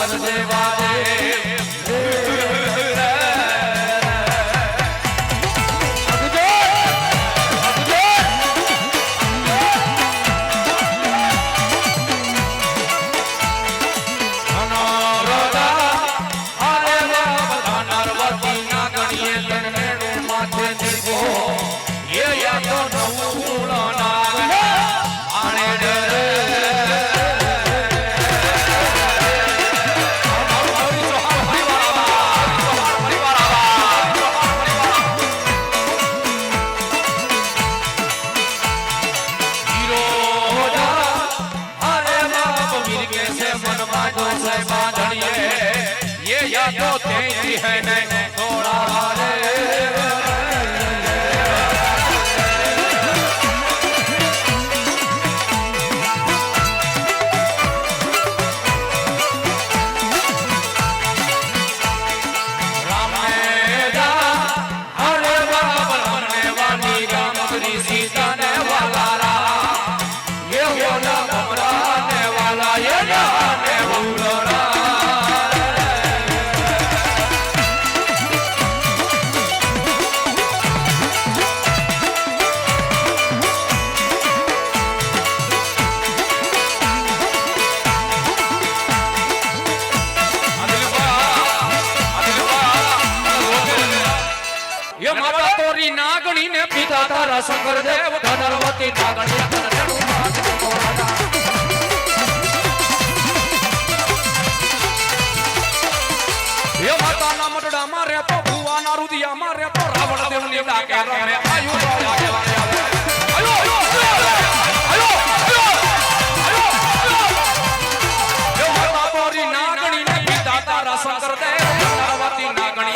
શંકર દેવા है नहीं थोड़ा सीता ने वाला ये बोला घबराने वाला ये जाने भूलो नागणी ने पिता तारा शंकर देव धनवती नागणी ये माता ना मटड़ा मारे तो भुआ ना रुदिया मारे तो रावण देव ने डाके रमे आयु आयो ये माता तोरी नागणी ने पिता तारा शंकर देव धनवती नागणी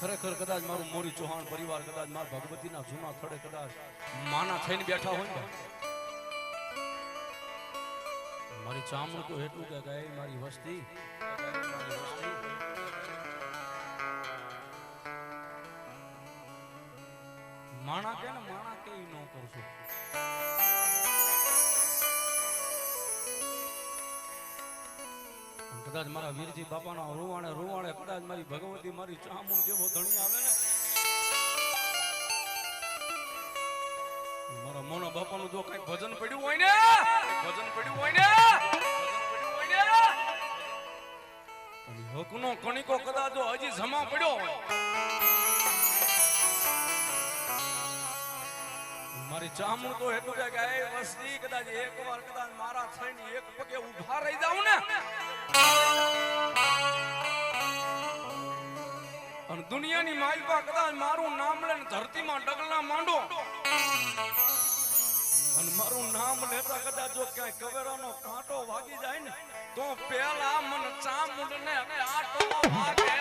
ખરેખર કદાચ મારું મોરી ચૌહાણ પરિવાર કદાચ માર ભગવતીના જૂના ખડે કદાચ માના થઈને બેઠા હોય ને મારી ચામડું તો એટલું કે ગાય મારી વસ્તી માણા કે ને માણા કે ન કરશો કદાચ મારા વીરજી બાપાના રૂવાણે રૂવાણે કદાચ મારી ભગવતી મારી ચામુંડ જેવો ધણી આવે ને મારા મોનો બાપાનું જો કઈ ભજન પડ્યું હોય ને અને હકનો કણિકો કદાચ જો હજી જમા પડ્યો હોય મારી ચામું તો એટલું કે એ વસ્તી કદાચ એકવાર કદાચ મારા થઈને એક પગે ઊભા રહી જાવ ને અને દુનિયાની માલપા કદાચ મારું નામ લઈને ધરતીમાં ડગલા માંડો અને મારું નામ લેતા કદાચ જો ક્યાંય કવેરાનો કાંટો વાગી જાય ને તો પેલા મન ચામુંડને કાંટો વાગે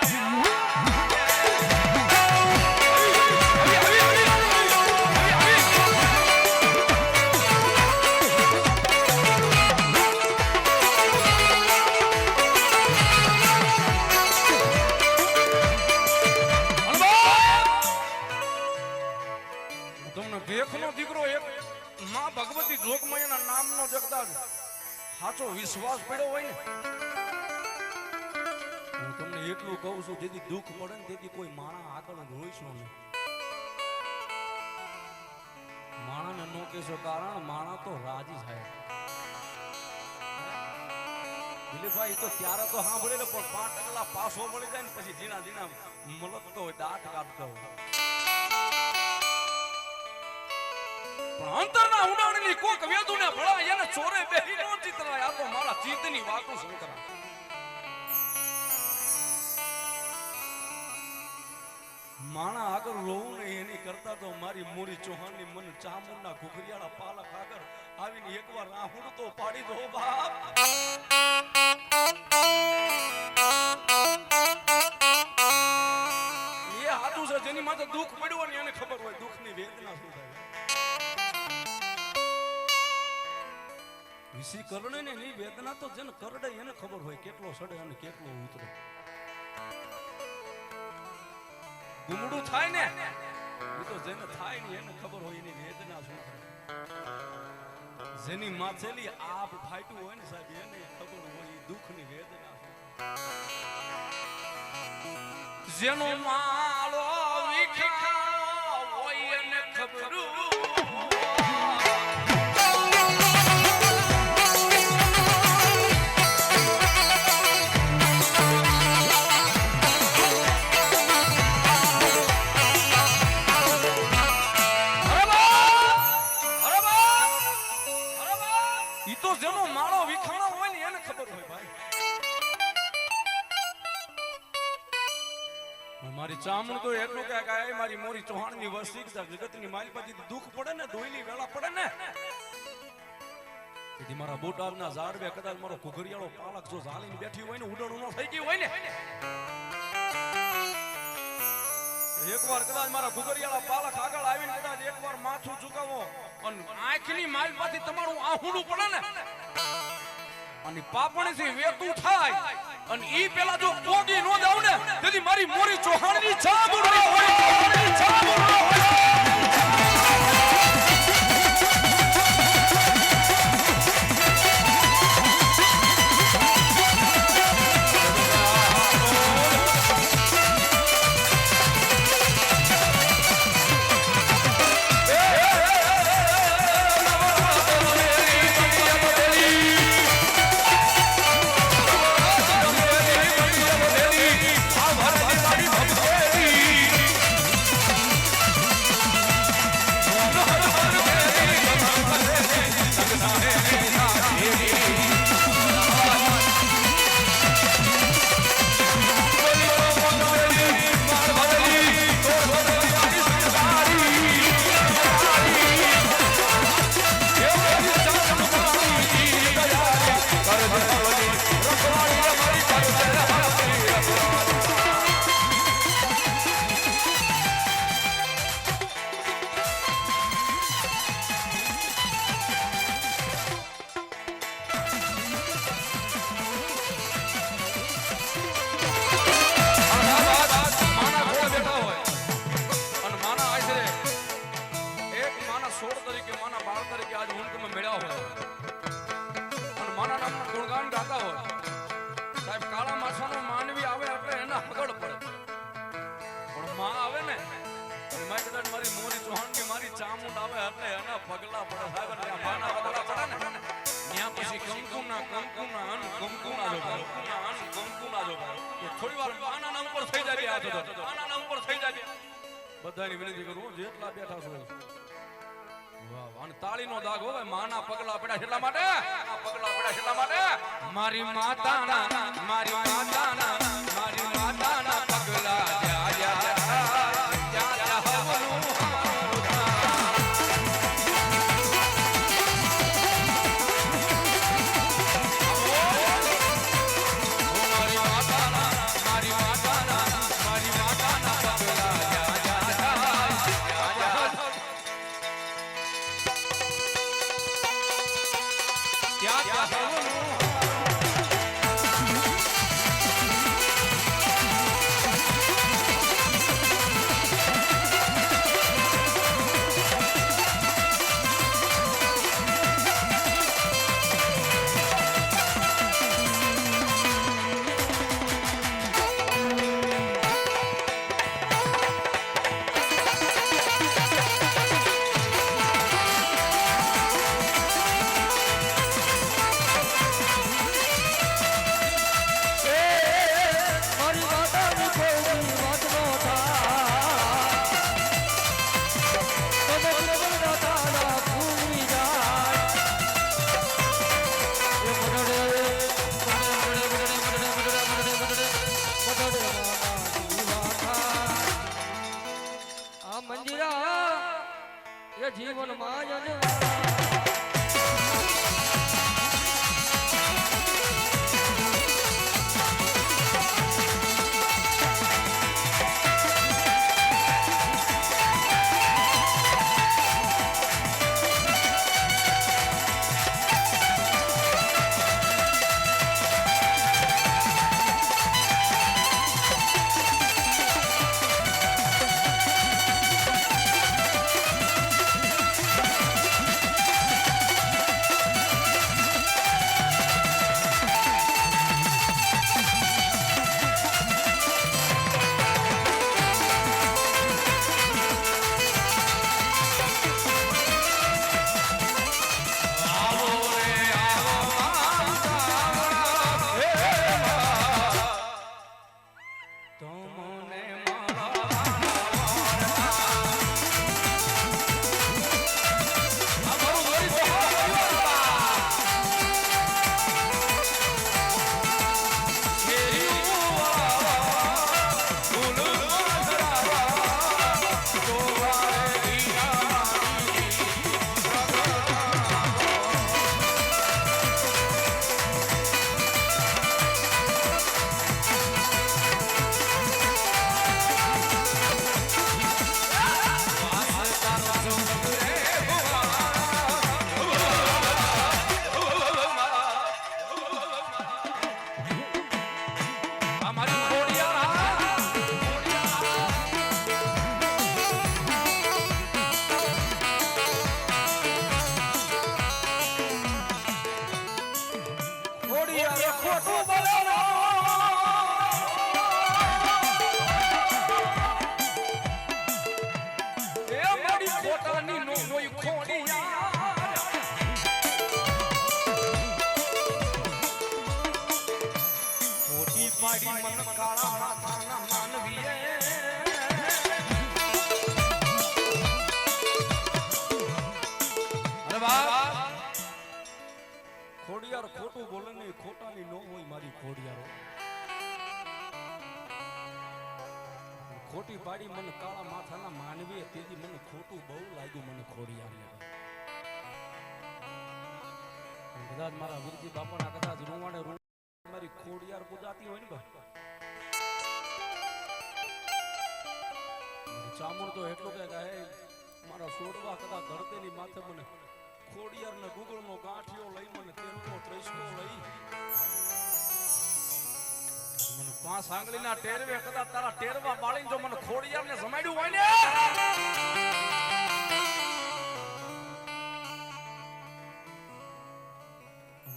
ભેખનો દીકરો એક માં ભગવતી જોગમાયાના નામનો જગદાજ સાચો વિશ્વાસ પડ્યો હોય ને હું તમને એટલું કહું છું જેથી દુઃખ પડે ને તેથી કોઈ માણા આગળ રોઈશો નહીં માણાને નો કહેશો કારણ માણા તો રાજી થાય દિલીપભાઈ તો ત્યારે તો સાંભળે ને પણ 5 ટકલા પાછો મળી જાય ને પછી જીણા જીણા મલકતો હોય દાંત કાઢતો હોય અંતરના ઉડાણની કોક વેદુને ભળા એને ચોરે બેહી નો ચિતરાય આ તો મારા ચિત્તની વાતો શંકરા માણા આગળ રોવું ને એની કરતા તો મારી મોરી ચૌહાણની મન ચામુંડના ઘુઘરિયાળા પાલક આગળ આવીને એકવાર રાહુડ તો પાડી દો બાપ એ હાથું છે જેની માથે દુઃખ પડ્યું ને એને ખબર હોય દુઃખની વેદના શું થાય વિસી કરડે ને ની વેદના તો જેને કરડે એને ખબર હોય કેટલો સડે અને કેટલો ઉતરે ગુમડું થાય ને એ તો જેને થાય ને એને ખબર હોય એની વેદના શું થાય જેની માથેલી આપ ફાટ્યું હોય ને સાહેબ એને ખબર હોય એ દુઃખની વેદના શું થાય જેનો માળો વિખાણો હોય એને ખબર મારી ચામું તો એટલું કે ગાય મારી મોરી ચૌહાણની વસ્તી જગતની માલપાથી દુઃખ પડે ને દોઈલી વેળા પડે ને તેથી મારા બોટાદના ઝાડવે કદાચ મારો ઘુઘરિયાળો પાલક જો ઝાલીને બેઠી હોય ને ઉડણું ન થઈ ગયું હોય ને એકવાર કદાચ મારા ઘુઘરિયાળા પાલક આગળ આવીને કદાચ એકવાર માથું ઝુકાવો અને આંખની માલપાથી તમારું આહુડું પડે ને અને પાપણથી વેતું થાય અને ઈ પેલા જો પોગી નો જાવ ને તેથી મારી મોરી ચૌહાણની ચામુંડની હોય ચામુંડ આવે એટલે એના પગલા પડે સાહેબ અને ત્યાં માના પગલા પડે ને ત્યાં પછી કંકુના જો થોડી વાર માના ઉપર થઈ જાય આ તો માના ઉપર થઈ જાય બધાની વિનંતી કરું જેટલા બેઠા છો વાહ અને તાળીનો દાગ હોય માના પગલા પડ્યા એટલા માટે મારી માતાના પગલા જીવન માં ખોડિયાર ખોટું બોલે નહીં ખોટાની નો હોય મારી ખોડિયારો ખોટી પાડી મને કાળા માથાના માનવી તેથી મને ખોટું બહુ લાગ્યું મને ખોડિયાર કદાચ મારા વીરજી બાપાના કદાચ રૂવાડે મારી ખોડિયાર પૂજાતી હોય ને ભાઈ ચામુંડ તો એટલું કે મારા સોડવા કદાચ ધરતીની માથે મને ખોડિયાર ને ગુગળનો ગાંઠિયો લઈ મને તેલનો ત્રેસકો લઈ મને પાંચ આંગળીના ટેરવે કદાચ તારા ટેરવા બાળીને જો મને ખોડિયાર ને જમાડ્યું હોય ને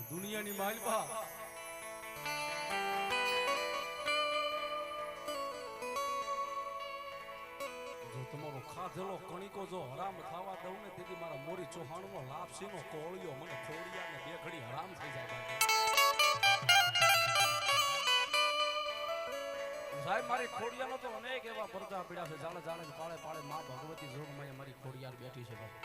દુનિયાની માલપા જો તમારો ખાધેલો કણિકો જો હરામ થવા દઉં ને તેથી મારા મોરી ચૌહાણનો લાપસીનો કોળિયો મને ખોડિયા ને બે ઘડી હરામ થઈ જાય બાકી. સાહેબ મારી ખોડિયાનો તો અનેક એવા પરચા પીડ્યા છે. જાણે જાણે પાળે પાળે માં ભગવતી જોગમાં મારી ખોડિયાર બેઠી છે બાપુ.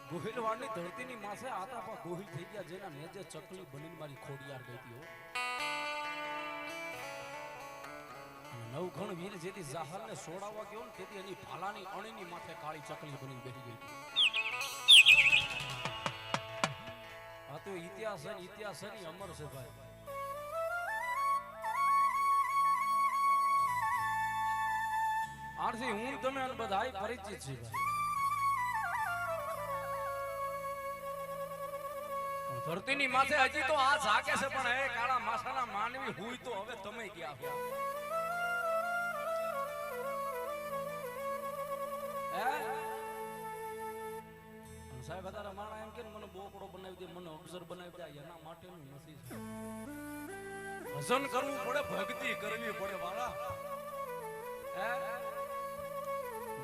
ગોહિલવાડની ધરતીની માસે આતાપા ગોહિલ થઈ ગયા જેના નેજે ચકલી બનીને મારી ખોડિયાર ગઈ હતી. નવઘણ વીર જેથી જાહરને સોડાવવા ગયો ને તેથી એની ભાલાની અણીની માથે કાળી ચકલી બની બેઠી ગઈ હતી. આ તો ઇતિહાસ છે, ઇતિહાસ છે ની અમર છે ભાઈ. આથી હું તમે બધાય પરિચિત છે ભાઈ. ધરતીની માથે હજી તો આ જાગે છે પણ એ કાળા માસાના માનવી હોય તો હવે તમે ક્યાં છો? સાહેબ અત્યારે માણા એમ કે મને બોકડો બનાવી દે, મને અક્ષર બનાવી દે, એના માટેનું નથી. ભજન કરવું પડે, ભક્તિ કરવી પડે વાળા.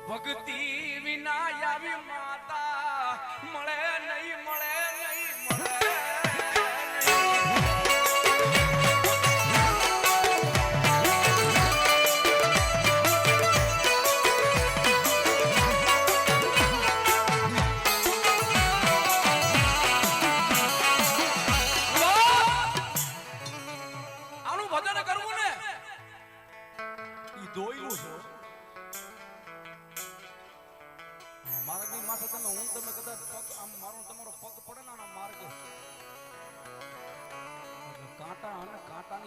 ભક્તિ વિના આવી માતા મળે નહીં, મળે નહીં, મળે.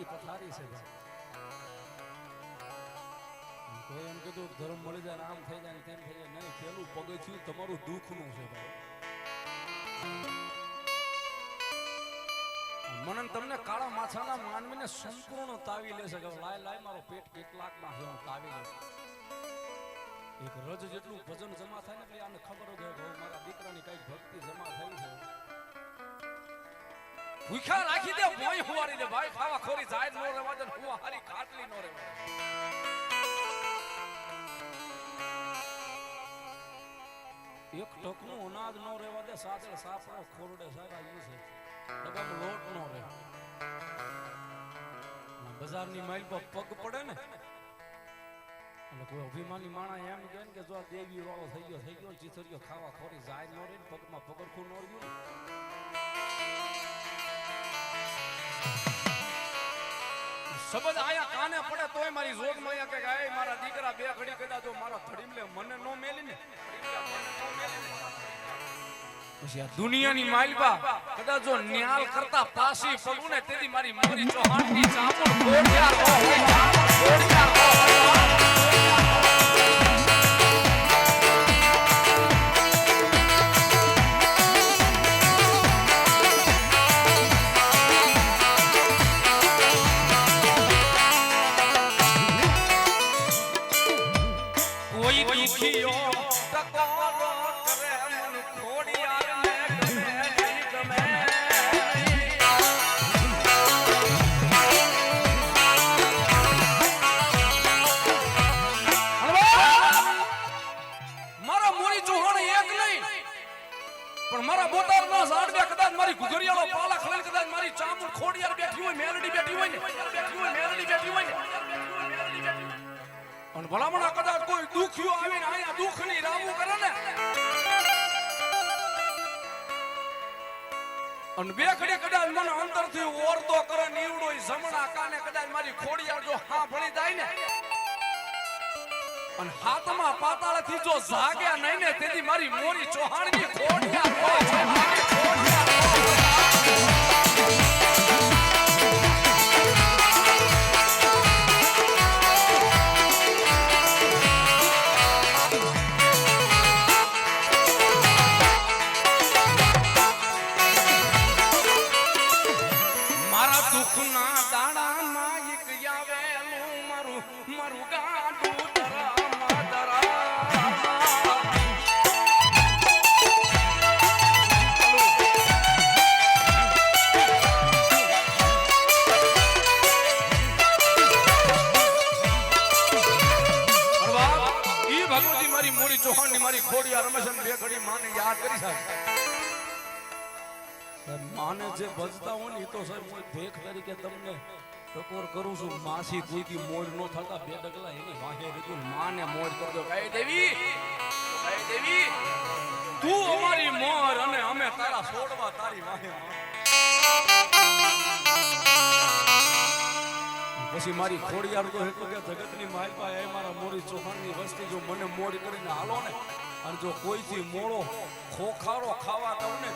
પથારી છે કોઈ એમ કીધું ધર્મ મળી જાય આમ થઈ જાય તેમ થઈ જાય નહીં. પેલું પગથિયું તમારું દુઃખનું છે ભાઈ. મને તમને કાળા માછાના માનવીને સંપૂર્ણ તાવી લેશે કે લાય લાય મારો પેટ કેટલાકમાં છે હું તાવી લઉં. એક રજ જેટલું ભજન જમા થાય ને એટલે આને ખબર જ હોય મારા દીકરાની કઈક ભક્તિ જમા થઈ છે. ભૂખા રાખી દે, મોય હુવારી દે ભાઈ. ખાવા ખોરી જાય નો રહેવા દે, હુવા હારી ખાટલી નો રહેવા. એક ટકનું અનાજ નો રહેવા દે, સાથે સાપડો ખોરડે સારા ઈ છે. ડબ્બામાં લોટ નો રહે. બજારની માઇલ પર પગ પડે ને એટલે કોઈ અભિમાની માણા એમ કહે ને કે જો આ દેવી વાળો થઈ ગયો ચીથરીઓ ખાવા ખોરી જાય નો રહે, પગમાં પગરખું નો રહ્યું. શબ્દ આયા કાને પડે તોય મારી જોગ માં કે ગાય મારા દીકરા બે ઘડી કદા જો મારા ધડીમલે મને નો મેલી ને પછી આ દુનિયાની માલબા કદા જો ન્યાલ કરતા પાસી પડું ને તેથી મારી મોરી ચૌહાણની ચામુંડ ખોડિયાર ભલામણા કદાચ કોઈ દુખ્યું આવીને અહીંયા દુઃખની રામું કરે ને અને બે ઘડી કદાચ મને અંદરથી ઓરતો કરે નીવડો જમણા કાને કદાચ મારી ખોડિયાર જો હા ભળી જાય ને અને હાથમાં પાતાળથી જો જાગ્યા નહીં ને તેથી મારી મોરી ચૌહાણની ખોડિયાર મોરી ચૌહાણની મારી ખોડિયા રમેશ બે ઘડી માને યાદ કરી સાહેબ માને જે ભજતા હોય ને એ તો સાહેબ હું ભેખ તરીકે તમને ટકોર કરું છું માસી કોઈથી મોર નો થતા બે ડગલા એની વાહે રીતું માને મોર કરજો કઈ દેવી તું અમારી મોર અને અમે તારા છોડવા તારી વાહે પછી મારી ખોડિયાર તો એટલું કે જગતની માલપા એ મારા મોરી ચૌહાણની વસ્તી જો મને મોડી કરીને હાલો ને અને જો કોઈથી મોળો ખોખારો ખાવા દઉં ને